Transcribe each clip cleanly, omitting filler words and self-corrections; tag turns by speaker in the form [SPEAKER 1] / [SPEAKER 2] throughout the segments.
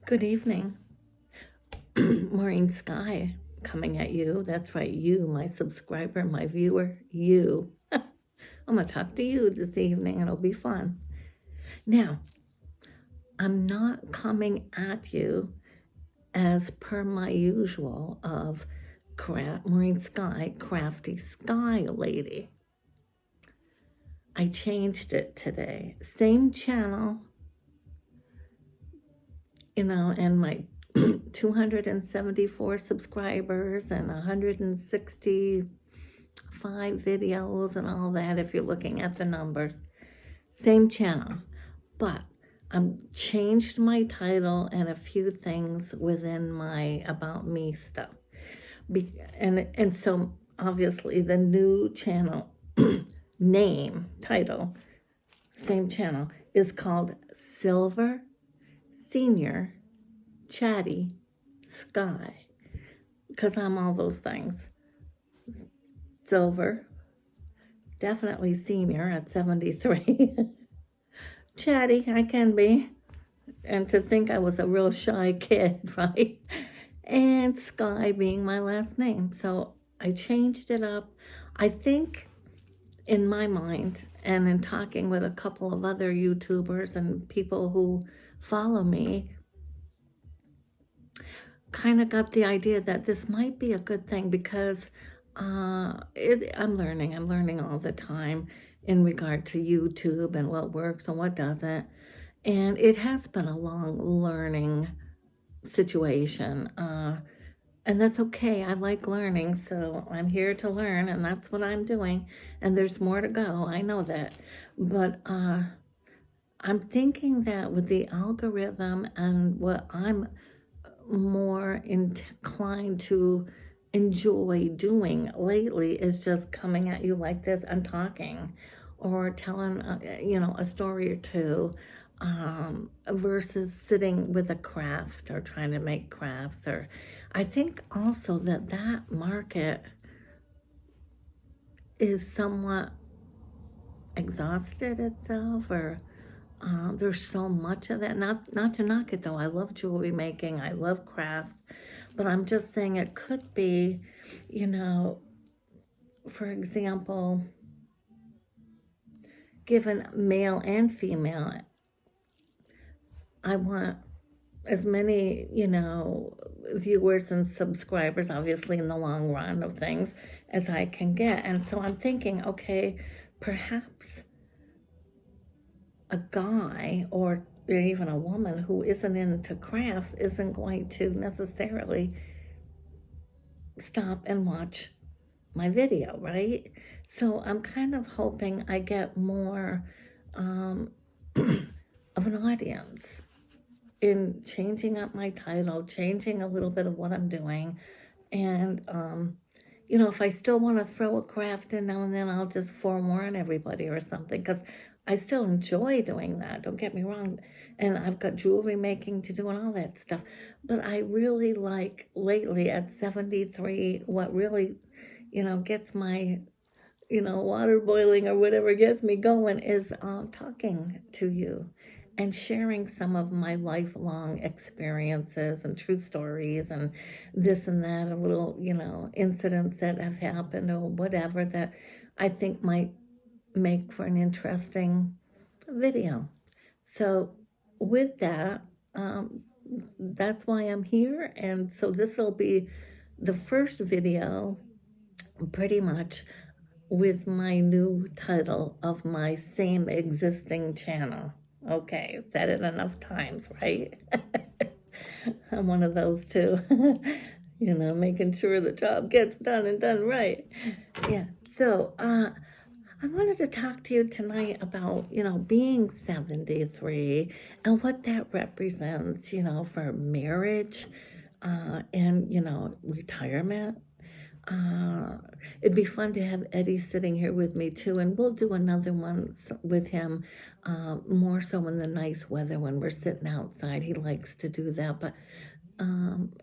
[SPEAKER 1] Good evening. Maureen Sky coming at you. That's right, you, my subscriber, my viewer, you. I'm going to talk to you this evening. It'll be fun. Now, I'm not coming at you as per my usual of Maureen Sky, Crafty Sky Lady. I changed it today. Same channel, and my 274 subscribers and 165 videos and all that, if you're looking at the numbers. Same channel, but I've changed my title and a few things within my About Me stuff. And so obviously the new channel title, same channel, is called Silver Senior Chatty Sky, because I'm all those things. Silver, definitely senior at 73. Chatty, I can be. And to think I was a real shy kid, right? And Sky being my last name. So I changed it up. I think in my mind, and in talking with a couple of other YouTubers and people who follow me, kind of got the idea that this might be a good thing because I'm learning all the time in regard to YouTube and what works and what doesn't. And it has been a long learning situation. And that's okay. I like learning, so I'm here to learn, and that's what I'm doing. And there's more to go. I know that. But I'm thinking that with the algorithm and what I'm more inclined to enjoy doing lately is just coming at you like this and talking or telling a story or two, versus sitting with a craft or trying to make crafts. Or I think also that market is somewhat exhausted itself, or there's so much of that. Not to knock it though. I love jewelry making. I love crafts. But I'm just saying it could be, for example, given male and female, I want as many, viewers and subscribers, obviously in the long run of things, as I can get. And so I'm thinking, okay, perhaps a guy or even a woman who isn't into crafts isn't going to necessarily stop and watch my video, right? So I'm kind of hoping I get more of an audience in changing up my title, changing a little bit of what I'm doing. And, if I still want to throw a craft in now and then, I'll just forewarn everybody or something, because I still enjoy doing that, don't get me wrong. And I've got jewelry making to do and all that stuff. But I really like lately at 73, what really, gets my, water boiling or whatever gets me going is talking to you and sharing some of my lifelong experiences and true stories and this and that, and little, incidents that have happened or whatever that I think might make for an interesting video. So with that, that's why I'm here. And so this will be the first video pretty much with my new title of my same existing channel. Okay, said it enough times, right? I'm one of those too. Making sure the job gets done and done right. Yeah, so I wanted to talk to you tonight about, being 73 and what that represents, for marriage and, retirement. It'd be fun to have Eddie sitting here with me too, and we'll do another one with him, more so in the nice weather when we're sitting outside. He likes to do that, but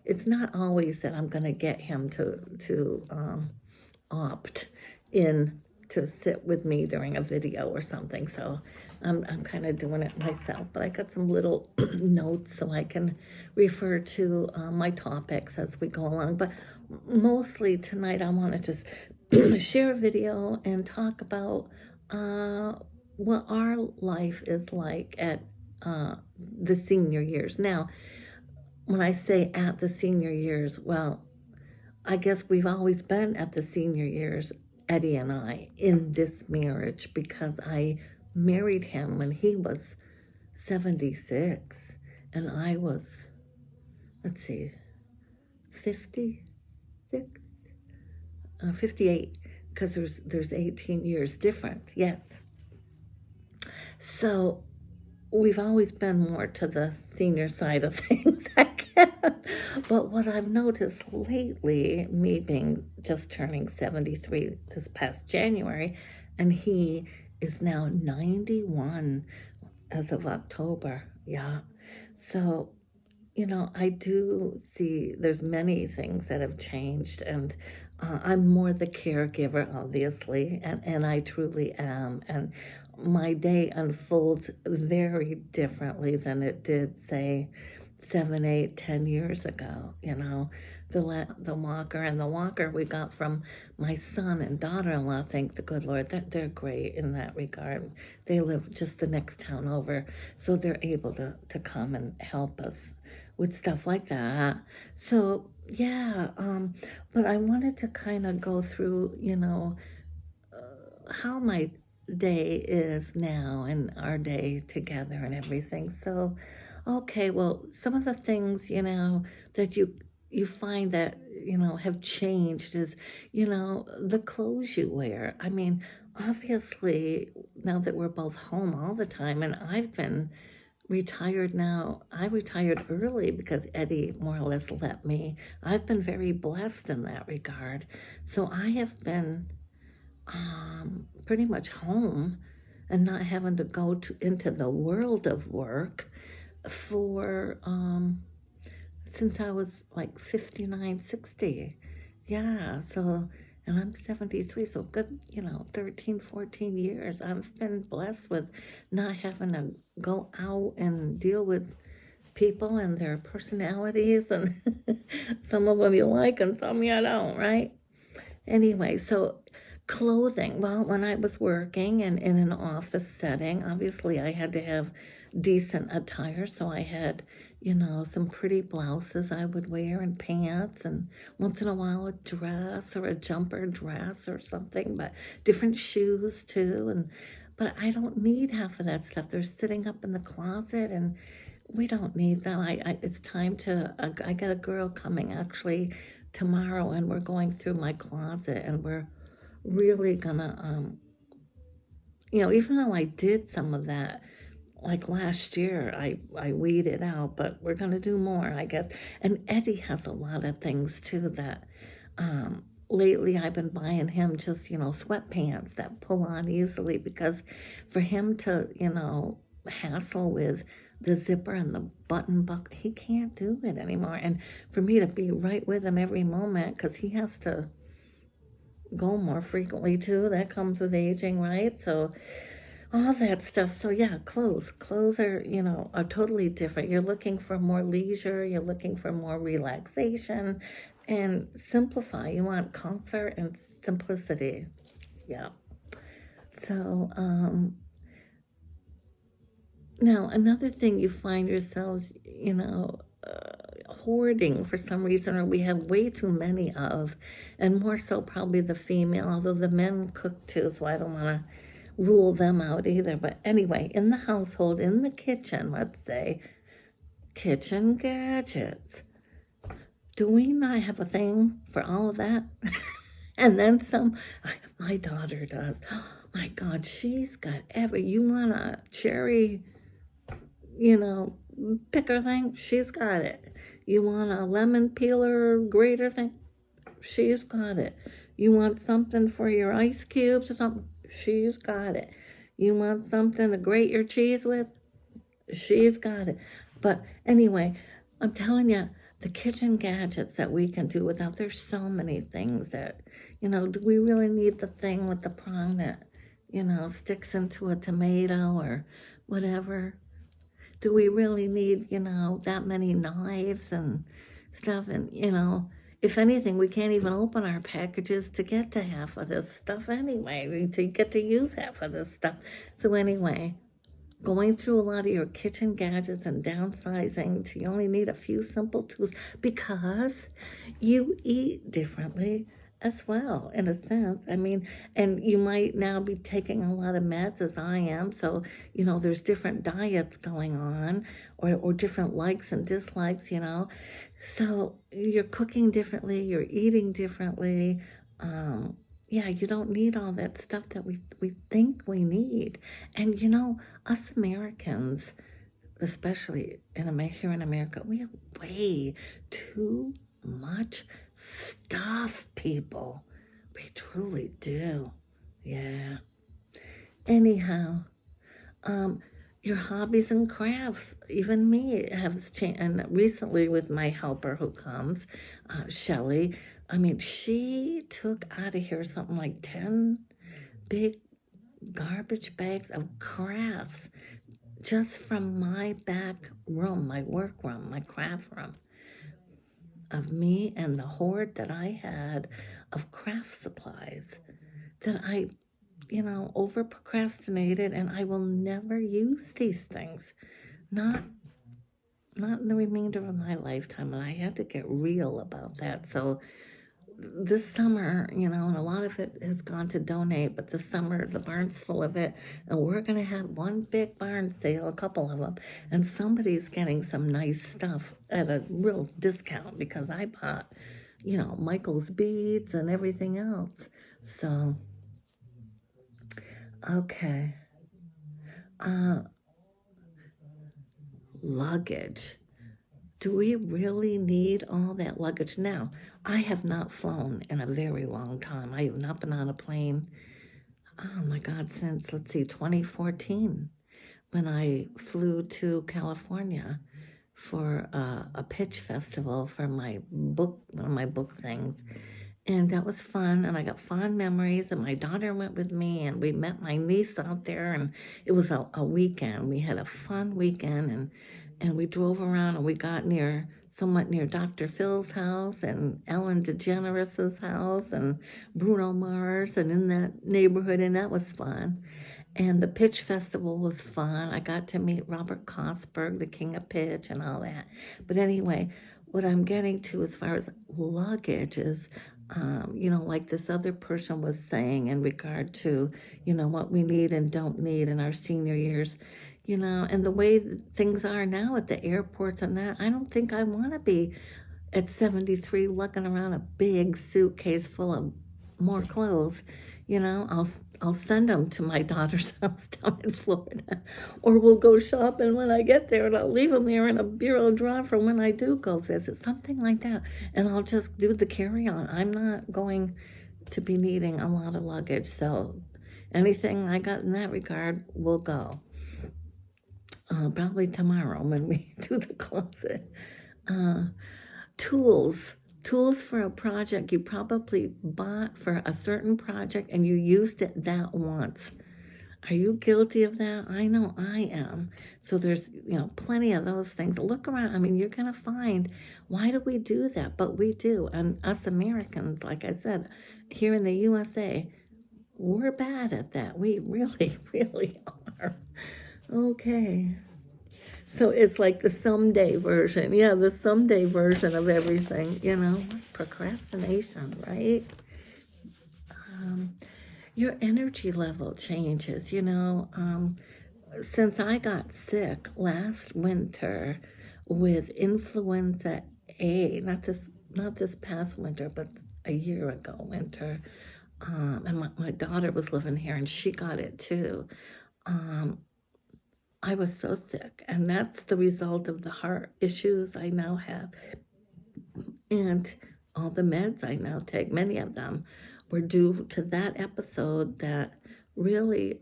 [SPEAKER 1] it's not always that I'm going to get him to opt in to sit with me during a video or something. So I'm kind of doing it myself, but I got some little notes so I can refer to my topics as we go along. But mostly tonight, I want to just share a video and talk about what our life is like at the senior years. Now, when I say at the senior years, well, I guess we've always been at the senior years, Eddie and I, in this marriage because I married him when he was 76 and I was, let's see, 56, 58, because there's 18 years difference, yes. So we've always been more to the senior side of things, I guess. But what I've noticed lately, me being just turning 73 this past January, and he is now 91 as of October. Yeah. So, I do see there's many things that have changed, and I'm more the caregiver, obviously, and I truly am. And my day unfolds very differently than it did, say, 7, 8, 10 years ago. The walker we got from my son and daughter-in-law. Thank the good Lord, they're great in that regard. They live just the next town over, so they're able to come and help us with stuff like that. So yeah, but I wanted to kind of go through, how my day is now and our day together and everything. So, okay, well, some of the things, that you find that, have changed is, the clothes you wear. I mean, obviously, now that we're both home all the time, and I've been retired now. I retired early because Eddie more or less let me. I've been very blessed in that regard. So I have been pretty much home and not having to go into the world of work for since I was like 59, 60. Yeah, so, and I'm 73, so good, 13, 14 years. I've been blessed with not having to go out and deal with people and their personalities, and some of them you like and some you don't, right? Anyway, so clothing. Well, when I was working and in an office setting, obviously I had to have decent attire. So I had, some pretty blouses I would wear and pants, and once in a while a dress or a jumper dress or something, but different shoes too. But I don't need half of that stuff. They're sitting up in the closet, and we don't need them. It's time to, I got a girl coming actually tomorrow, and we're going through my closet, and we're really gonna, even though I did some of that, like last year, I weeded out, but we're gonna do more, I guess. And Eddie has a lot of things too that, lately I've been buying him just, sweatpants that pull on easily, because for him to, hassle with the zipper and the button buckle, he can't do it anymore. And for me to be right with him every moment, because he has to go more frequently too. That comes with aging, right? So all that stuff. So yeah, clothes are, are totally different. You're looking for more leisure, you're looking for more relaxation, and simplify. You want comfort and simplicity. Yeah. So now another thing you find yourselves, hoarding for some reason, or we have way too many of, and more so probably the female, although the men cook too, so I don't want to rule them out either. But anyway, in the household, in the kitchen, let's say, kitchen gadgets. Do we not have a thing for all of that? And then some. My daughter does. Oh my God, she's got you want a cherry, picker thing? She's got it. You want a lemon peeler grater thing? She's got it. You want something for your ice cubes or something? She's got it. You want something to grate your cheese with? She's got it. But anyway, I'm telling you, the kitchen gadgets that we can do without, there's so many things that, do we really need the thing with the prong that sticks into a tomato or whatever. Do we really need, that many knives and stuff? And, if anything, we can't even open our packages to get to half of this stuff anyway, to get to use half of this stuff. So anyway, going through a lot of your kitchen gadgets and downsizing to you only need a few simple tools because you eat differently as well, in a sense. I mean, and you might now be taking a lot of meds as I am. So, there's different diets going on or different likes and dislikes, So you're cooking differently, you're eating differently. Yeah, you don't need all that stuff that we think we need. And us Americans, especially here in America, we have way too much stuff, people. We truly do. Yeah. Anyhow, your hobbies and crafts, even me, have changed. And recently with my helper who comes, Shelly, I mean, she took out of here something like 10 big garbage bags of crafts just from my back room, my work room, my craft room, of me and the hoard that I had of craft supplies that I, over procrastinated, and I will never use these things. Not in the remainder of my lifetime, and I had to get real about that. So this summer, and a lot of it has gone to donate, but this summer the barn's full of it, and we're going to have one big barn sale, a couple of them, and somebody's getting some nice stuff at a real discount because I bought, Michael's beads and everything else. So, okay. Luggage. Do we really need all that luggage? Now, I have not flown in a very long time. I have not been on a plane, oh my God, since, 2014, when I flew to California for a pitch festival for one of my book things. And that was fun, and I got fond memories, and my daughter went with me, and we met my niece out there, and it was a weekend. We had a fun weekend, and we drove around, and we got somewhat near Dr. Phil's house, and Ellen DeGeneres' house, and Bruno Mars, and in that neighborhood, and that was fun. And the pitch festival was fun. I got to meet Robert Kosberg, the king of pitch, and all that. But anyway, what I'm getting to as far as luggage is, like this other person was saying in regard to, what we need and don't need in our senior years, and the way things are now at the airports and that, I don't think I want to be at 73 looking around a big suitcase full of more clothes. I'll send them to my daughter's house down in Florida, or we'll go shopping when I get there, and I'll leave them there in a bureau drawer for when I do go visit, something like that. And I'll just do the carry-on. I'm not going to be needing a lot of luggage, so anything I got in that regard will go. Probably tomorrow when we do the closet. Tools for a project you probably bought for a certain project and you used it that once. Are you guilty of that? I know I am. So there's, plenty of those things. Look around. I mean, you're going to find, why do we do that? But we do. And us Americans, like I said, here in the USA, we're bad at that. We really, really are. Okay. So it's like the someday version. Yeah, the someday version of everything, procrastination, right? Your energy level changes, since I got sick last winter with influenza A, not this past winter, but a year ago winter, and my daughter was living here and she got it too. I was so sick, and that's the result of the heart issues I now have. And all the meds I now take, many of them, were due to that episode that really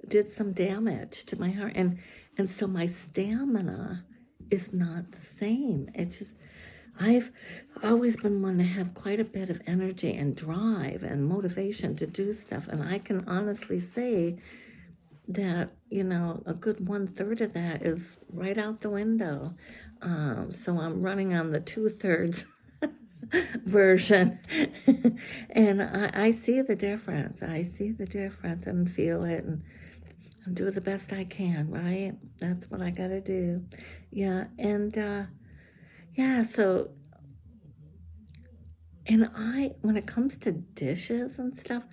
[SPEAKER 1] did some damage to my heart. And so my stamina is not the same. It's just, I've always been one to have quite a bit of energy and drive and motivation to do stuff. And I can honestly say that, a good 1/3 of that is right out the window. So I'm running on the 2/3 version. And I see the difference. I see the difference and feel it and do the best I can, right? That's what I got to do. Yeah. And, yeah, so, and when it comes to dishes and stuff,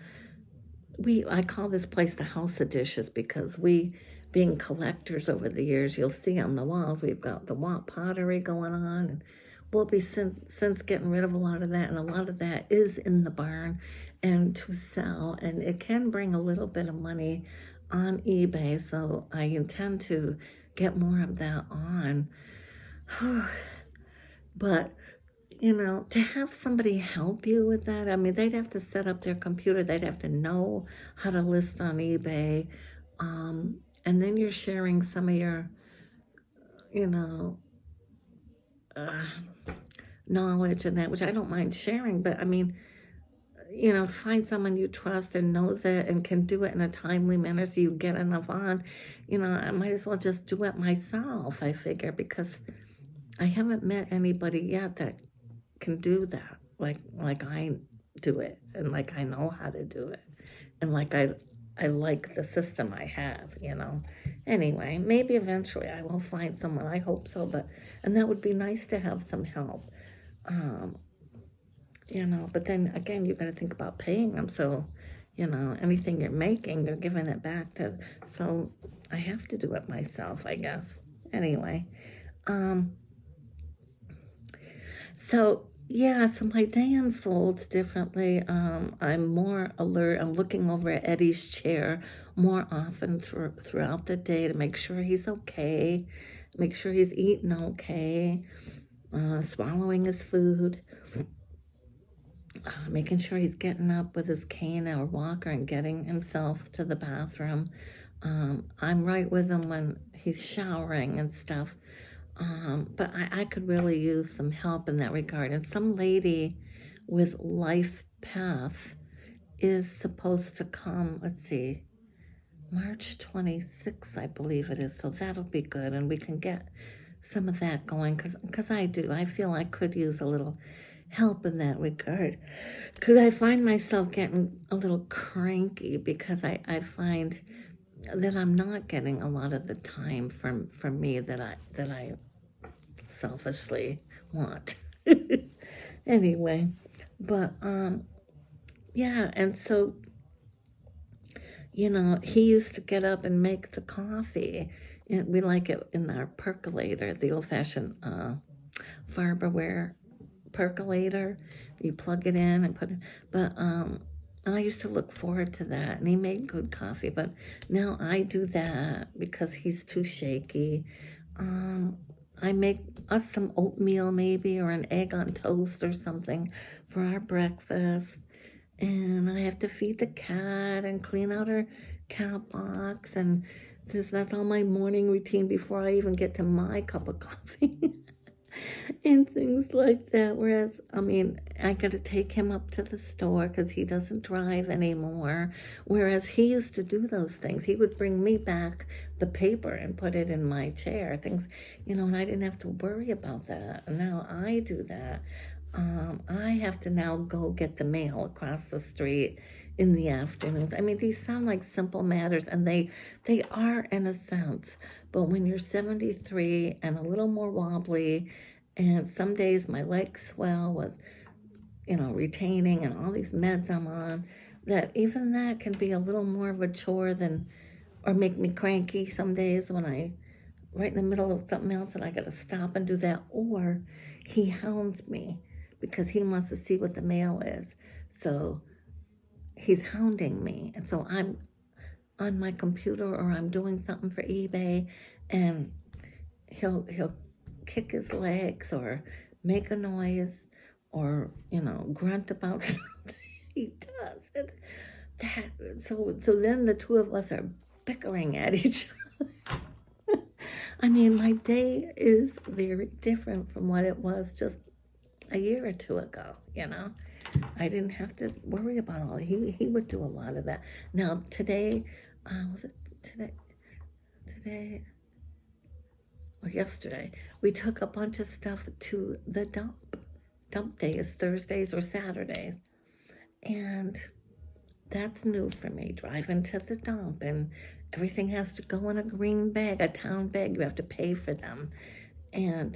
[SPEAKER 1] I call this place the House of Dishes because being collectors over the years, you'll see on the walls, we've got the Watt pottery going on, and we'll be since getting rid of a lot of that, and a lot of that is in the barn and to sell, and it can bring a little bit of money on eBay, so I intend to get more of that on. But to have somebody help you with that, I mean, they'd have to set up their computer, they'd have to know how to list on eBay, and then you're sharing some of your, knowledge and that, which I don't mind sharing, but I mean, find someone you trust and knows it and can do it in a timely manner so you get enough on, I might as well just do it myself, I figure, because I haven't met anybody yet that can do that like I do it, and like I know how to do it, and like I like the system I have, Anyway, maybe eventually I will find someone, I hope so, and that would be nice to have some help. But then again, you got to think about paying them, so anything you're making, you're giving it back to, so I have to do it myself, I guess. Anyway, so yeah, so my day unfolds differently. I'm more alert. I'm looking over at Eddie's chair more often throughout the day to make sure he's okay, make sure he's eating okay, swallowing his food, making sure he's getting up with his cane or walker and getting himself to the bathroom. I'm right with him when he's showering and stuff. But I could really use some help in that regard. And some lady with Life Path is supposed to come, let's see, March 26th, I believe it is. So that'll be good. And we can get some of that going because I feel I could use a little help in that regard. Because I find myself getting a little cranky because I find that I'm not getting a lot of the time from me that I selfishly want. Anyway, but yeah, and so he used to get up and make the coffee, and we like it in our percolator, the old-fashioned Farberware percolator. You plug it in and put it, but and I used to look forward to that, and he made good coffee, but now I do that because he's too shaky. I make us some oatmeal maybe, or an egg on toast or something for our breakfast. And I have to feed the cat and clean out her cat box. And that's all my morning routine before I even get to my cup of coffee. And things like that. Whereas, I mean, I got to take him up to the store because he doesn't drive anymore. Whereas he used to do those things. He would bring me back the paper and put it in my chair. Things, and I didn't have to worry about that. And now I do that. I have to now go get the mail across the street in the afternoons. I mean, these sound like simple matters, and they are in a sense. But when you're 73 and a little more wobbly, and some days my legs swell with, retaining and all these meds I'm on, that even that can be a little more of a chore or make me cranky some days when right in the middle of something else and I got to stop and do that. Or he hounds me because he wants to see what the mail is. So he's hounding me. And so I'm on my computer or I'm doing something for eBay, and he'll kick his legs or make a noise or, grunt about something. He does. And so then the two of us are bickering at each other. I mean, my day is very different from what it was just a year or two ago, you know. I didn't have to worry about all. He would do a lot of that. Now today, was it today or yesterday? We took a bunch of stuff to the dump. Dump day is Thursdays or Saturdays, and that's new for me. Driving to the dump, and everything has to go in a green bag, a town bag. You have to pay for them, and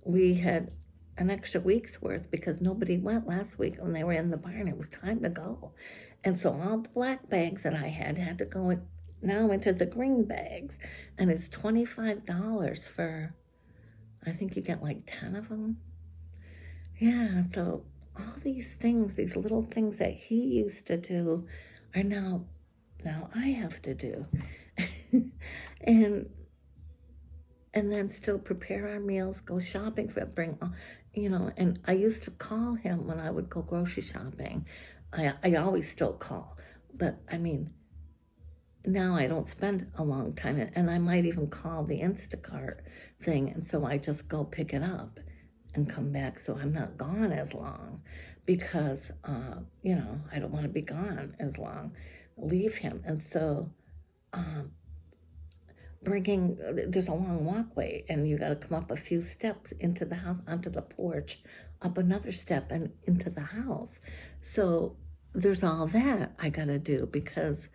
[SPEAKER 1] we had an extra week's worth because nobody went last week when they were in the barn. It was time to go. And so all the black bags that I had to go now into the green bags. And it's $25 for, I think you get like 10 of them. Yeah, so all these things, these little things that he used to do are now I have to do. and then still prepare our meals, go shopping for, and I used to call him when I would go grocery shopping. I always still call, but I mean, now I don't spend a long time, and I might even call the Instacart thing, and so I just go pick it up and come back, so I'm not gone as long, because, I don't want to be gone as long, leave him, and so, there's a long walkway, and you got to come up a few steps into the house, onto the porch, up another step, and into the house. So there's all that I got to do, because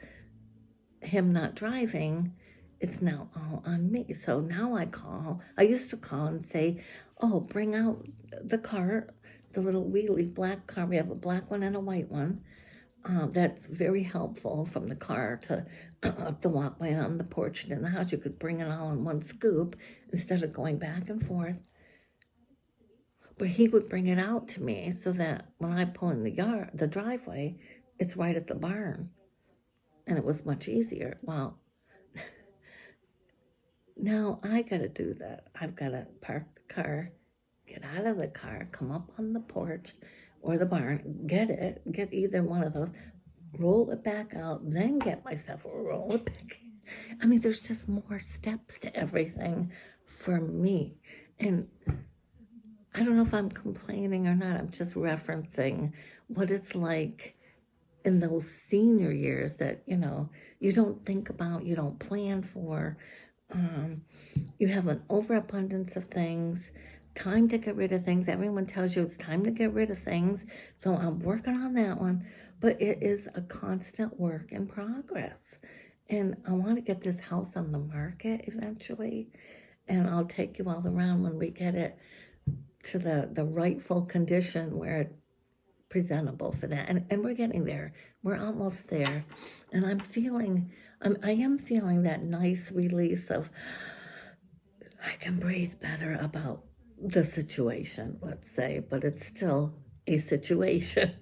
[SPEAKER 1] him not driving, it's now all on me. So now I used to call and say, oh, bring out the cart, the little wheelie black car. We have a black one and a white one. That's very helpful, from the car to up the walkway and on the porch and in the house. You could bring it all in one scoop instead of going back and forth. But he would bring it out to me so that when I pull in the driveway, it's right at the barn. And it was much easier. Well, now I got to do that. I've got to park the car, get out of the car, come up on the porch or the barn, get either one of those, roll it back out, then get myself a roll it back. I mean, there's just more steps to everything for me. And I don't know if I'm complaining or not. I'm just referencing what it's like in those senior years that, you don't think about, you don't plan for. You have an overabundance of things, time to get rid of things. Everyone tells you it's time to get rid of things. So I'm working on that one. But it is a constant work in progress. And I want to get this house on the market eventually. And I'll take you all around when we get it to the rightful condition where it's presentable for that. And we're getting there. We're almost there. And I am feeling that nice release of, I can breathe better about the situation, let's say, but it's still a situation.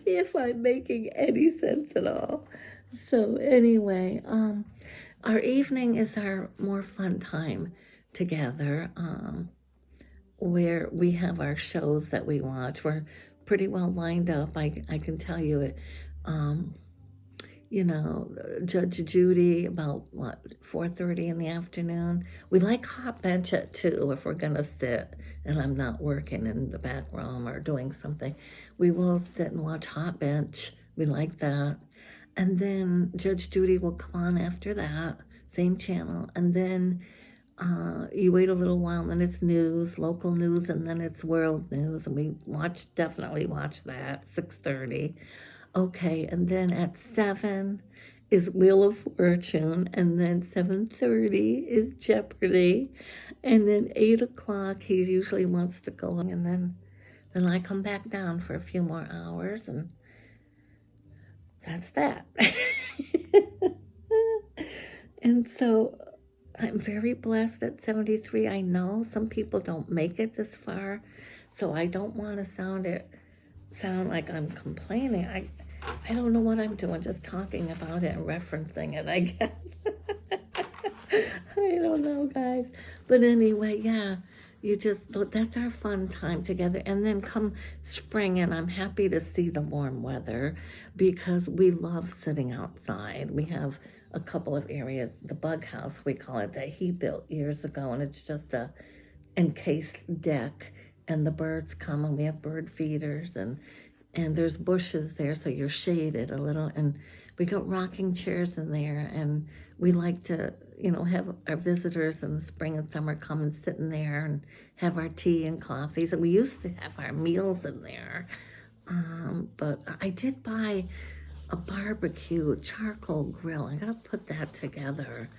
[SPEAKER 1] If I'm making any sense at all. So anyway, our evening is our more fun time together, where we have our shows that we watch. We're pretty well lined up. I can tell you it. Judge Judy about 4:30 in the afternoon. We like Hot Bench at 2 if we're gonna sit and I'm not working in the back room or doing something. We will sit and watch Hot Bench. We like that. And then Judge Judy will come on after that, same channel. And then you wait a little while, and then it's news, local news, and then it's world news. And we definitely watch that, 6:30. Okay, and then at 7 is Wheel of Fortune, and then 7:30 is Jeopardy, and then 8 o'clock he usually wants to go, and then I come back down for a few more hours, and that's that. And so I'm very blessed at 73. I know some people don't make it this far, so I don't want to sound like I'm complaining. I don't know what I'm doing, just talking about it and referencing it, I guess. I don't know, guys. But anyway, yeah, that's our fun time together. And then come spring, and I'm happy to see the warm weather because we love sitting outside. We have a couple of areas, the bug house, we call it, that he built years ago, and it's just a encased deck. and the birds come, and we have bird feeders, and there's bushes there, so you're shaded a little, and we got rocking chairs in there, and we like to, have our visitors in the spring and summer come and sit in there and have our tea and coffees, and we used to have our meals in there. But I did buy a barbecue charcoal grill. I gotta put that together,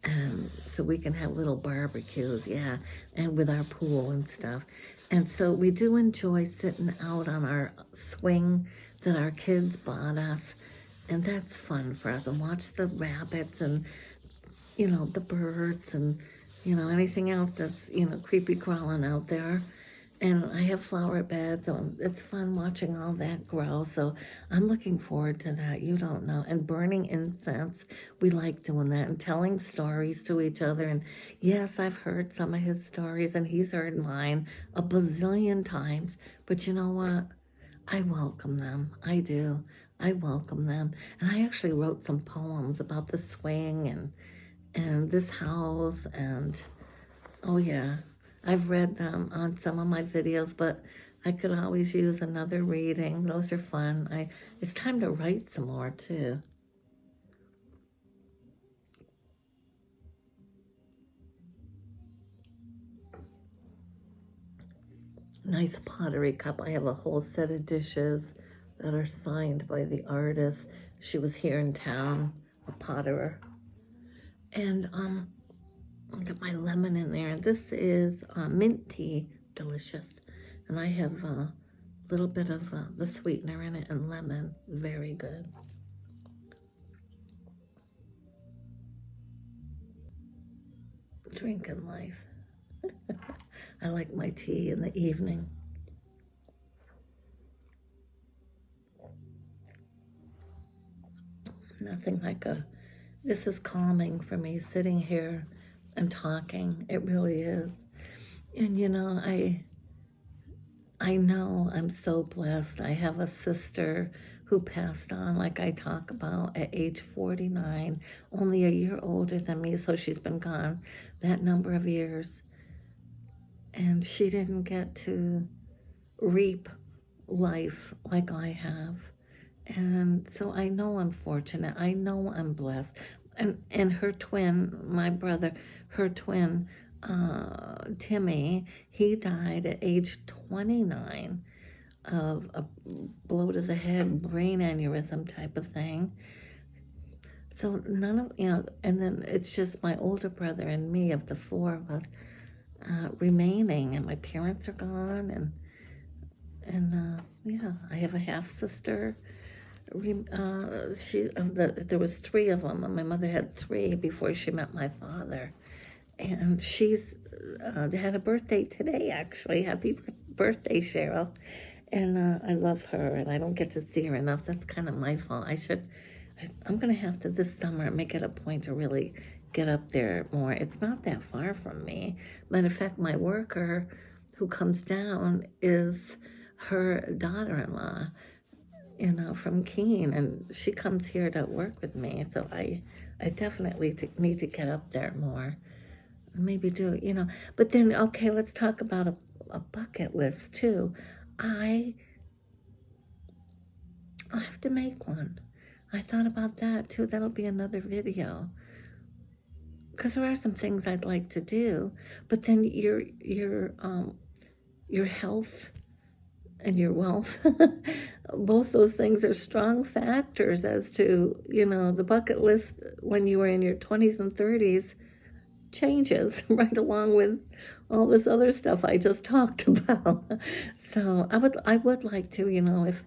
[SPEAKER 1] and so we can have little barbecues, yeah, and with our pool and stuff. And so we do enjoy sitting out on our swing that our kids bought us, and that's fun for us. And watch the rabbits and the birds and anything else that's creepy crawling out there. And I have flower beds, so it's fun watching all that grow. So I'm looking forward to that. You don't know. And burning incense, we like doing that, and telling stories to each other. And yes, I've heard some of his stories, and he's heard mine a bazillion times. But you know what? I welcome them. I do. I welcome them. And I actually wrote some poems about the swing and this house, and oh yeah. I've read them on some of my videos, but I could always use another reading. Those are fun. It's time to write some more too. Nice pottery cup. I have a whole set of dishes that are signed by the artist. She was here in town, a potterer. And I got my lemon in there. This is mint tea, delicious. And I have a little bit of the sweetener in it and lemon, very good. Drinking life. I like my tea in the evening. Nothing like this is calming for me, sitting here and talking. It really is. And I know I'm so blessed. I have a sister who passed on, like I talk about, at age 49, only a year older than me, so she's been gone that number of years. And she didn't get to reap life like I have. And so I know I'm fortunate. I know I'm blessed. And her twin, my brother, her twin, Timmy, he died at age 29 of a blow to the head, brain aneurysm type of thing. So none of, and then it's just my older brother and me of the four of us remaining, and my parents are gone, and yeah, I have a half sister. There was three of them, and my mother had three before she met my father, and she's had a birthday today, actually. Happy birthday, Cheryl. And I love her, and I don't get to see her enough. That's kind of my fault. I'm gonna have to this summer make it a point to really get up there more. It's not that far from me. Matter of fact, my worker who comes down is her daughter-in-law, from Keene, and she comes here to work with me. So I definitely need to get up there more. Maybe do, But then, okay, let's talk about a bucket list too. I'll have to make one. I thought about that too. That'll be another video. Because there are some things I'd like to do, but then your health and your wealth, both those things are strong factors as to, the bucket list when you were in your 20s and 30s changes right along with all this other stuff I just talked about. So I would like to, if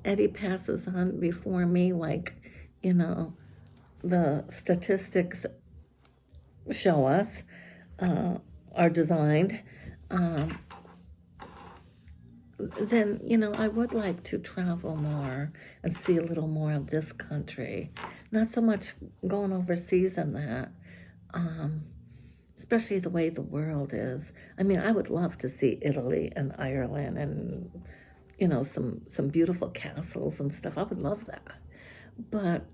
[SPEAKER 1] Eddie passes on before me, like, the statistics show us, are designed, then, I would like to travel more and see a little more of this country. Not so much going overseas in that, especially the way the world is. I mean, I would love to see Italy and Ireland and, some beautiful castles and stuff. I would love that. But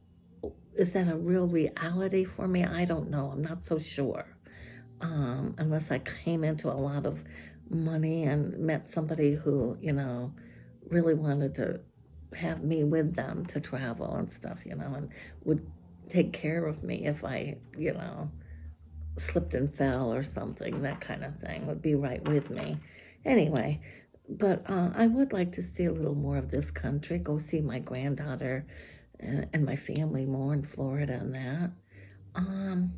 [SPEAKER 1] is that a real reality for me? I don't know. I'm not so sure. Unless I came into a lot of money and met somebody who, really wanted to have me with them to travel and stuff, and would take care of me if I, slipped and fell or something, that kind of thing, would be right with me. Anyway, but I would like to see a little more of this country, go see my granddaughter and my family more in Florida and that. Um,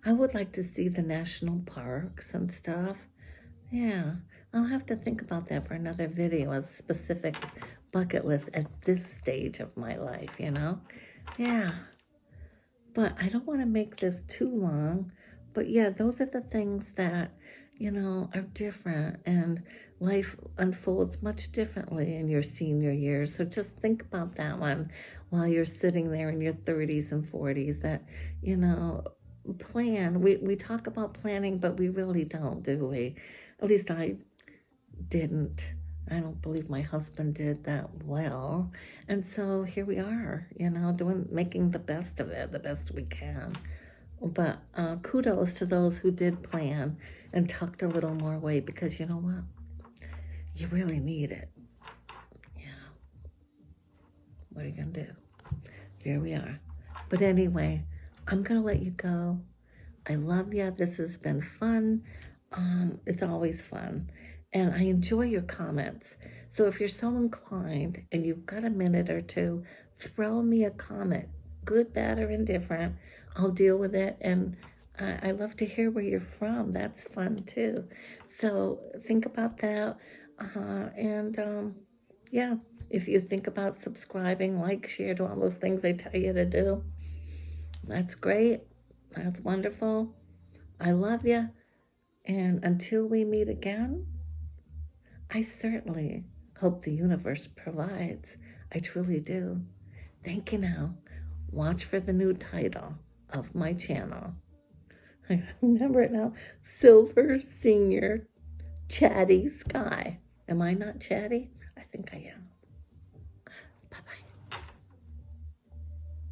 [SPEAKER 1] I would like to see the national parks and stuff. Yeah, I'll have to think about that for another video, a specific bucket list at this stage of my life. Yeah, but I don't want to make this too long. But yeah, those are the things that, are different, and life unfolds much differently in your senior years. So just think about that one while you're sitting there in your 30s and 40s, that, plan. We talk about planning, but we really don't, do we? At least I didn't. I don't believe my husband did that well. And so here we are, making the best of it, the best we can. But kudos to those who did plan and tucked a little more away, because you know what? You really need it. Yeah. What are you going to do? Here we are. But anyway, I'm going to let you go. I love you. This has been fun. It's always fun. And I enjoy your comments. So if you're so inclined and you've got a minute or two, throw me a comment, good, bad, or indifferent. I'll deal with it. And I love to hear where you're from. That's fun too. So think about that. Yeah, if you think about subscribing, like, share, do all those things I tell you to do, that's great. That's wonderful. I love you. And until we meet again, I certainly hope the universe provides. I truly do. Thank you now. Watch for the new title of my channel. I remember it now. Silver Senior Chatty Sky. Am I not chatty? I think I am. Bye-bye.